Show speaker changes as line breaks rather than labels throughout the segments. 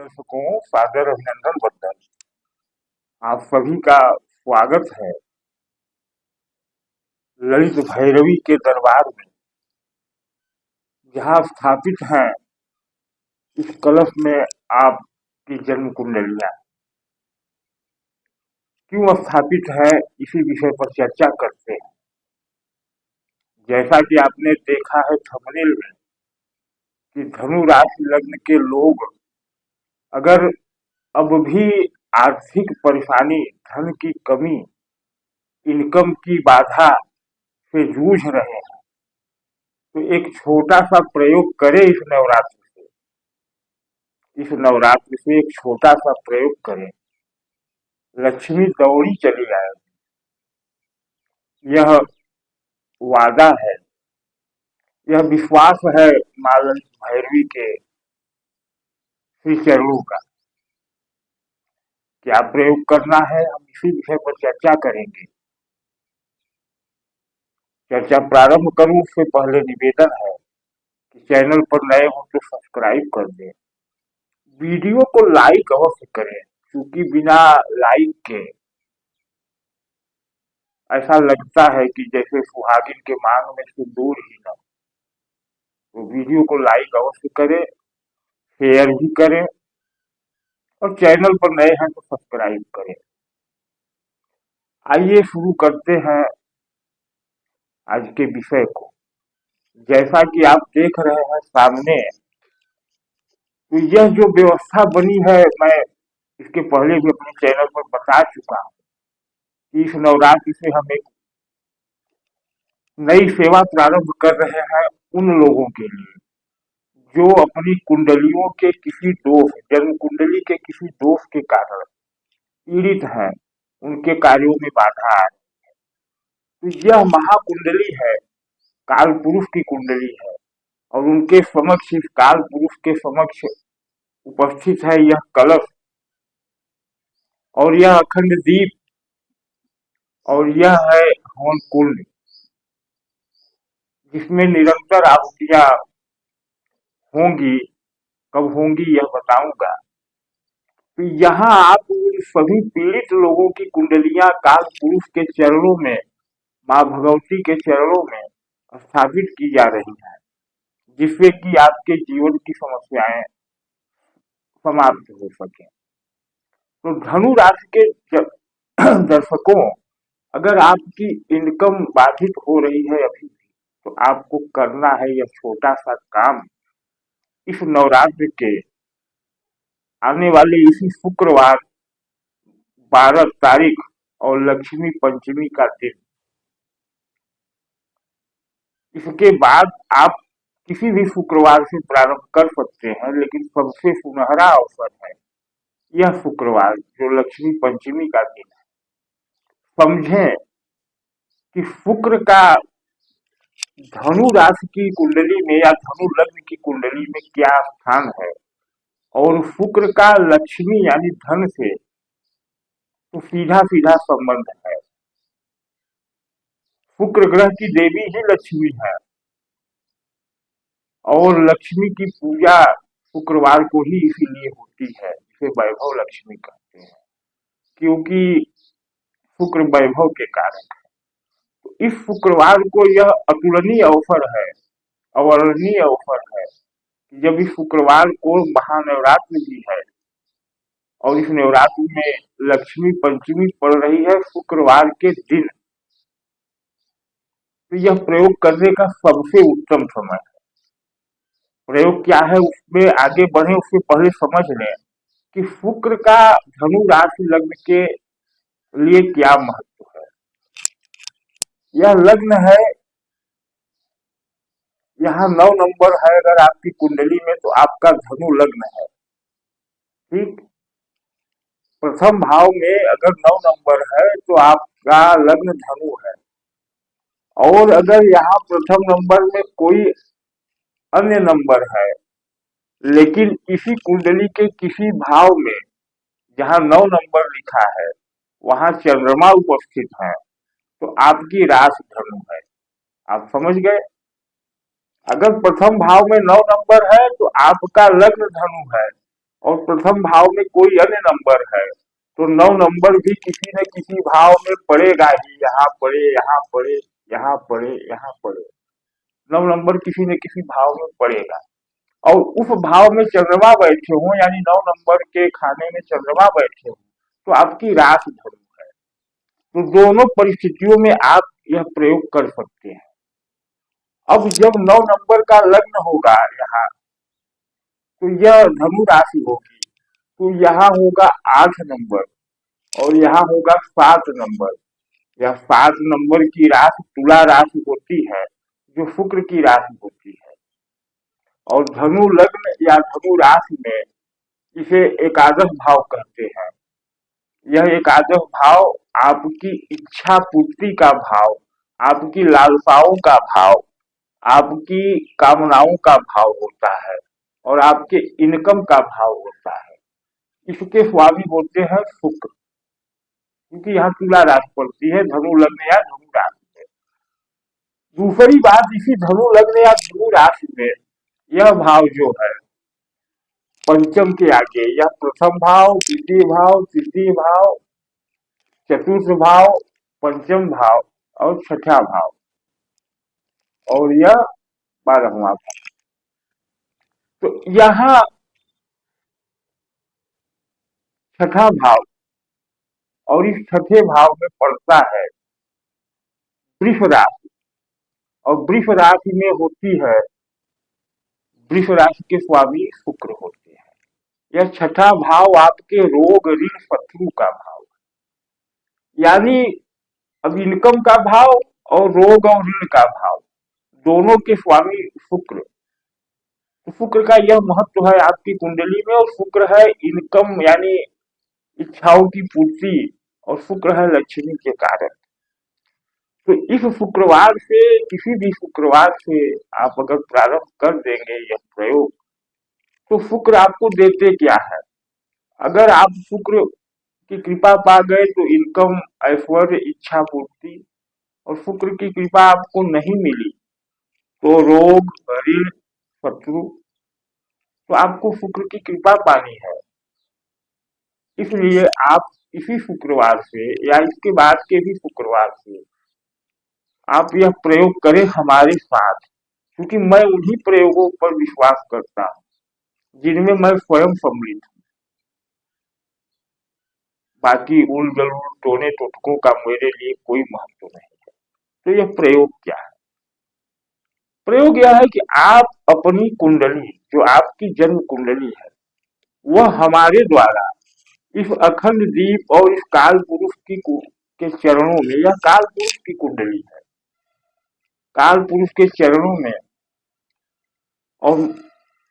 दर्शकों सादर अभिनंदन बंदन। आप सभी का स्वागत है ललित भैरवी के दरबार में, जहाँ स्थापित हैं इस कलश में आपकी जन्म कुंडलियां क्यों स्थापित है, इसी विषय पर चर्चा करते हैं। जैसा कि आपने देखा है थंबनेल में कि धनु राशि लग्न के लोग अगर अब भी आर्थिक परेशानी, धन की कमी, इनकम की बाधा से जूझ रहे हैं तो एक छोटा सा प्रयोग करें इस नवरात्र से एक छोटा सा प्रयोग करें, लक्ष्मी दौड़ी चली आए। यह वादा है, यह विश्वास है मां ललित भैरवी के श्री चरणों का। क्या प्रयोग करना है, हम इसी विषय पर चर्चा करेंगे। चर्चा प्रारंभ करूं उससे पहले निवेदन है कि चैनल पर नए हो तो सब्सक्राइब कर दें, वीडियो को लाइक अवश्य करें, क्योंकि बिना लाइक के ऐसा लगता है कि जैसे सुहागिन के मांग में सिंदूर ही न। तो वीडियो को लाइक अवश्य करें, शेयर भी करें और चैनल पर नए हैं तो सब्सक्राइब करें। आइए शुरू करते हैं आज के विषय को। जैसा कि आप देख रहे हैं सामने, तो यह जो व्यवस्था बनी है, मैं इसके पहले भी अपने चैनल पर बता चुका हूँ कि इस नवरात्र से हम एक नई सेवा प्रारंभ कर रहे हैं उन लोगों के लिए जो अपनी कुंडलियों के किसी दोष, जन्म कुंडली के किसी दोष के कारण पीड़ित हैं, उनके कार्यों में बाधा आ रही है। तो यह महाकुंडली है, काल पुरुष की कुंडली है और उनके समक्ष, इस काल पुरुष के समक्ष उपस्थित है यह कलश और यह अखंड दीप और यह है हवन कुंड, जिसमें निरंतर आहुतियां होंगी। कब होंगी यह बताऊंगा। तो यहाँ आप उन सभी पीड़ित लोगों की कुंडलियां काल पुरुष के चरणों में, माँ भगवती के चरणों में स्थापित की जा रही हैं, जिससे कि आपके जीवन की समस्याएं समाप्त हो सके। तो धनु राशि के दर्शकों, अगर आपकी इनकम बाधित हो रही है अभी भी, तो आपको करना है यह छोटा सा काम। इस नवरात्र के आने वाले इसी शुक्रवार 12 तारीख और लक्ष्मी पंचमी का दिन, इसके बाद आप किसी भी शुक्रवार से प्रारंभ कर सकते हैं, लेकिन सबसे सुनहरा अवसर है यह शुक्रवार जो लक्ष्मी पंचमी का दिन है। समझें कि शुक्र का धनु राशि की कुंडली में या धनु लग्न की कुंडली में क्या स्थान है, और शुक्र का लक्ष्मी यानी धन से तो सीधा सीधा संबंध है। शुक्र ग्रह की देवी ही लक्ष्मी है और लक्ष्मी की पूजा शुक्रवार को ही इसीलिए होती है, इसे वैभव लक्ष्मी कहते हैं, क्योंकि शुक्र वैभव के कारक है। तो इस शुक्रवार को यह अतुलनीय अवसर है, अवर्णनीय अवसर है कि जब इस शुक्रवार को महानवरात्र भी है और इस नवरात्र में लक्ष्मी पंचमी पड़ रही है शुक्रवार के दिन, तो यह प्रयोग करने का सबसे उत्तम समय है। प्रयोग क्या है, उसमें आगे बढ़े उससे पहले समझ लें कि शुक्र का धनु राशि लग्न के लिए क्या महत्व है। यह लग्न है, यहाँ 9 नंबर है अगर आपकी कुंडली में, तो आपका धनु लग्न है। ठीक, प्रथम भाव में अगर 9 नंबर है तो आपका लग्न धनु है, और अगर यहाँ प्रथम नंबर में कोई अन्य नंबर है लेकिन इसी कुंडली के किसी भाव में जहाँ 9 नंबर लिखा है वहां चंद्रमा उपस्थित है, तो आपकी राशि धनु है। आप समझ गए। अगर प्रथम भाव में 9 नंबर है तो आपका लग्न धनु है और प्रथम भाव में कोई अन्य नंबर है, तो 9 नंबर भी किसी न किसी भाव में पड़ेगा ही। यहाँ पड़े, यहाँ पड़े, यहाँ पड़े, यहाँ पड़े, 9 नंबर किसी न किसी भाव में पड़ेगा। और उस भाव में चंद्रमा बैठे हों, यानी 9 नंबर के खाने में चंद्रमा बैठे हों, तो आपकी राशि धनु है। तो दोनों परिस्थितियों में आप यह प्रयोग कर सकते हैं। अब जब 9 नंबर का लग्न होगा यहाँ, तो यह धनु राशि होगी, तो यहाँ होगा 8 नंबर और यहाँ होगा 7 नंबर। यह 7 नंबर की राशि तुला राशि होती है, जो शुक्र की राशि होती है। और धनु लग्न या धनु राशि में इसे एकादश भाव कहते हैं। यह एकादश भाव आपकी इच्छा पूर्ति का भाव, आपकी लालसाओं का भाव, आपकी कामनाओं का भाव होता है और आपके इनकम का भाव होता है। इसके स्वामी होते हैं शुक्र, क्योंकि यहाँ तुला राशि पड़ती है धनु लग्न या धनु राशि में। दूसरी बात, इसी धनु लग्न या धनु राशि में यह भाव जो है पंचम के आगे, यह प्रथम भाव, द्वितीय भाव, तृतीय भाव, चतुर्थ भाव, पंचम भाव और छठा भाव, और यह 12वां भाव। तो यहाँ छठा भाव और इस छठे भाव में पड़ता है वृष राशि, और वृष राशि में होती है, वृष राशि के स्वामी शुक्र होते हैं। यह छठा भाव आपके रोग, ऋण, शत्रु का भाव है। यानी अब इनकम का भाव और रोग और ऋण का भाव, दोनों के स्वामी शुक्र। तो शुक्र का यह महत्व है आपकी कुंडली में, और शुक्र है इनकम यानी इच्छाओं की पूर्ति, और शुक्र है लक्ष्मी के कारक। तो इस शुक्रवार से, किसी भी शुक्रवार से आप अगर प्रारंभ कर देंगे यह प्रयोग, तो शुक्र आपको देते क्या है। अगर आप शुक्र की कृपा पा गए तो इनकम, ऐश्वर्य, इच्छा पूर्ति, और शुक्र की कृपा आपको नहीं मिली तो रोग, ऋण, शत्रु। तो आपको शुक्र की कृपा पानी है, इसलिए आप इसी शुक्रवार से या इसके बाद के भी शुक्रवार से आप यह प्रयोग करें हमारे साथ, क्योंकि मैं उन्हीं प्रयोगों पर विश्वास करता हूँ जिनमें मैं स्वयं सम्मिलित हूँ। बाकी उल जलूल टोने टोटकों का मेरे लिए कोई महत्व नहीं है। तो यह प्रयोग क्या है? प्रयोग यह है कि आप अपनी कुंडली, जो आपकी जन्म कुंडली है, वह हमारे द्वारा इस अखंड दीप और इस काल पुरुष के चरणों में, यह काल पुरुष की कुंडली है, काल पुरुष के चरणों में, और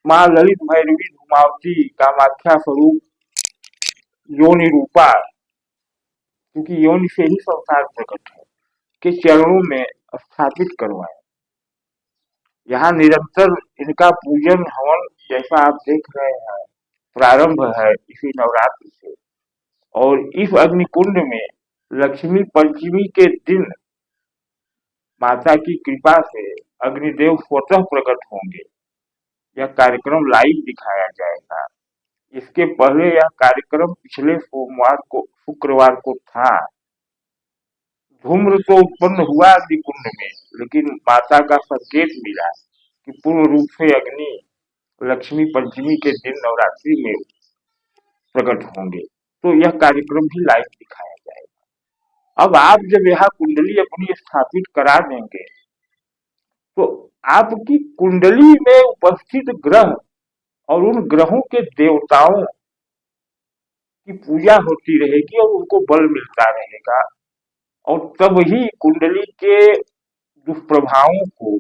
माँ ललित, भैरवी, धूमावती, कामाख्या स्वरूप योनि रूपा, क्योंकि योनि से ही संसार प्रकट है, के चरणों में स्थापित करवाए। यहाँ निरंतर इनका पूजन हवन, जैसा आप देख रहे हैं, प्रारंभ है इसी नवरात्र से। और इस अग्निकुंड में लक्ष्मी पंचमी के दिन माता की कृपा से अग्निदेव स्वतः प्रकट होंगे। यह कार्यक्रम लाइव दिखाया जाएगा। इसके पहले यह कार्यक्रम पिछले सोमवार को, शुक्रवार को था। धूम्र तो उत्पन्न हुआ अग्निकुंड में, लेकिन माता का संकेत मिला कि पूर्ण रूप से अग्नि लक्ष्मी पंचमी के दिन नवरात्रि में प्रकट होंगे। तो यह कार्यक्रम भी लाइव दिखाया जाएगा। अब आप जब यहाँ कुंडली अपनी स्थापित करा देंगे, तो आपकी कुंडली में उपस्थित ग्रह और उन ग्रहों के देवताओं की पूजा होती रहेगी और उनको बल मिलता रहेगा, और तब ही कुंडली के दुष्प्रभावों को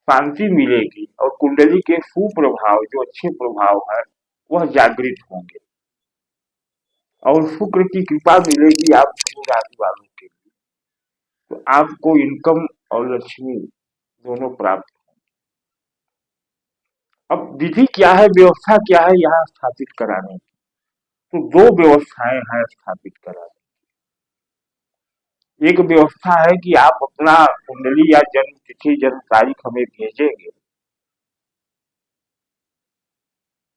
शांति मिलेगी और कुंडली के सुप्रभाव, जो अच्छे प्रभाव है, वह जागृत होंगे और शुक्र की कृपा मिलेगी आप धनु राशि वालों के लिए। तो आपको इनकम और लक्ष्मी दोनों प्राप्त। अब विधि क्या है, व्यवस्था क्या है यहाँ स्थापित कराने की? तो दो व्यवस्थाएं हैं स्थापित कराने। एक व्यवस्था है कि आप अपना कुंडली या जन्म तिथि, जन्म तारीख हमें भेजेंगे,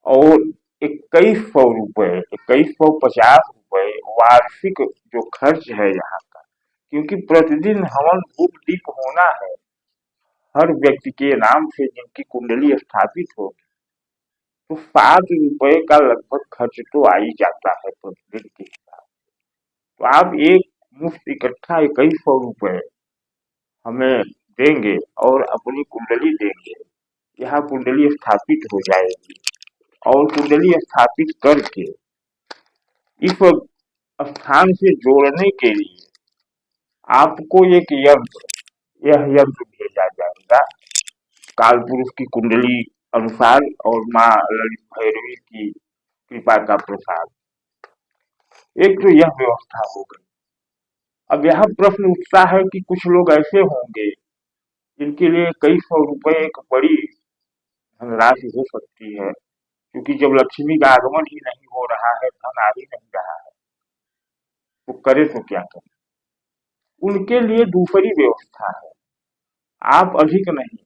और 2100 रुपए, 2150 रुपए वार्षिक जो खर्च है यहाँ का, क्योंकि प्रतिदिन हवन धूप दीप होना है हर व्यक्ति के नाम से जिनकी कुंडली स्थापित होगी, तो 7 रुपए का लगभग खर्च तो आ ही जाता है प्रतिदिन के हिसाब। तो आप एक मुफ्त इकट्ठा 2100 रुपए हमें देंगे और अपनी कुंडली देंगे, यहाँ कुंडली स्थापित हो जाएगी और कुंडली स्थापित करके इस स्थान से जोड़ने के लिए आपको एक यंत्र, यह यंत्र भेजा जाएगा काल पुरुष की कुंडली अनुसार और माँ ललित भैरवी की कृपा का प्रसाद। एक तो यह व्यवस्था हो गई। अब यहाँ प्रश्न उठता है कि कुछ लोग ऐसे होंगे जिनके लिए कई सौ रुपए एक बड़ी धनराशि हो सकती है, क्योंकि जब लक्ष्मी का आगमन ही नहीं हो रहा है, धन आ ही नहीं रहा है, तो करे तो क्या करे। उनके लिए दूसरी व्यवस्था है, आप अधिक नहीं,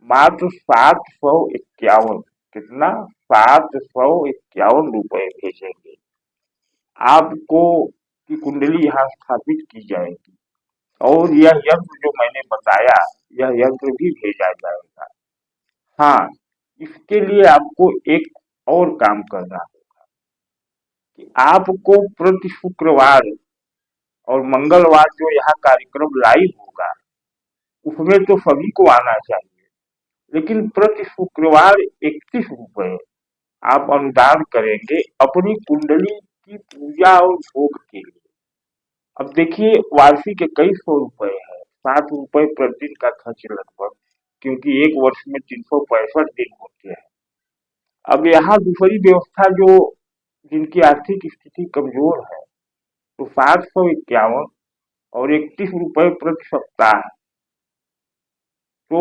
मात्र 751, कितना, 751 रुपए भेजेंगे, आपको की कुंडली यहाँ स्थापित की जाएगी और यह यंत्र जो मैंने बताया, यह यंत्र भी भेजा जाएगा। हाँ, इसके लिए आपको एक और काम करना होगा कि आपको प्रति शुक्रवार और मंगलवार जो यहाँ कार्यक्रम लाइव होगा, उसमें तो सभी को आना चाहिए, लेकिन प्रति शुक्रवार 31 रुपए आप अनुदान करेंगे अपनी कुंडली की पूजा और भोग के लिए। अब देखिए, वार्षिक 2100 रुपए है, 7 रुपए प्रतिदिन का खर्च लगभग, क्योंकि एक वर्ष में 365 दिन होते हैं। अब यहाँ दूसरी व्यवस्था जो जिनकी आर्थिक स्थिति कमजोर है, तो 751 और 31 रुपए प्रति सप्ताह, तो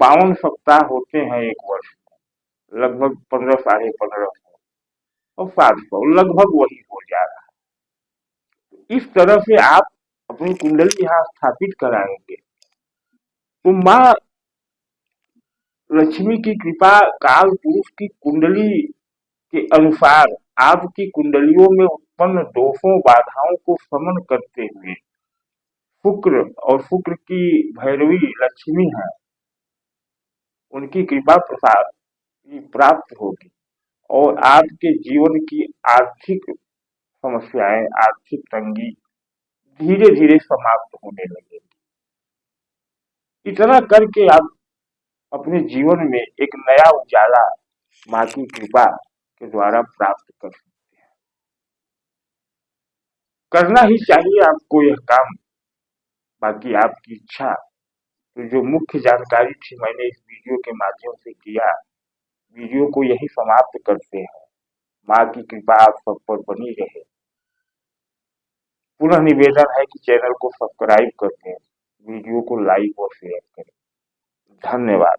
52 सप्ताह होते हैं एक वर्ष में, लगभग 15, 1550 और 700 लगभग वही हो जा रहा है। इस तरह से आप अपनी कुंडली यहाँ स्थापित कराएंगे तो माँ लक्ष्मी की कृपा काल पुरुष की कुंडली के अनुसार आपकी कुंडलियों में उत्पन्न दोषों बाधाओं को समन करते हुए शुक्र और शुक्र की भैरवी लक्ष्मी है, उनकी कृपा प्रसाद प्राप्त होगी और आपके जीवन की आर्थिक समस्याएं, आर्थिक तंगी धीरे धीरे समाप्त होने लगेगी। इतना करके आप अपने जीवन में एक नया उजाला माँ की कृपा के द्वारा प्राप्त कर सकते हैं। करना ही चाहिए आपको यह काम, बाकी आपकी इच्छा। तो जो मुख्य जानकारी थी मैंने इस वीडियो के माध्यम से किया, वीडियो को यही समाप्त करते हैं। माँ की कृपा आप सब पर बनी रहे। पुनः निवेदन है कि चैनल को सब्सक्राइब कर दें, वीडियो को लाइक और शेयर करें। धन्यवाद।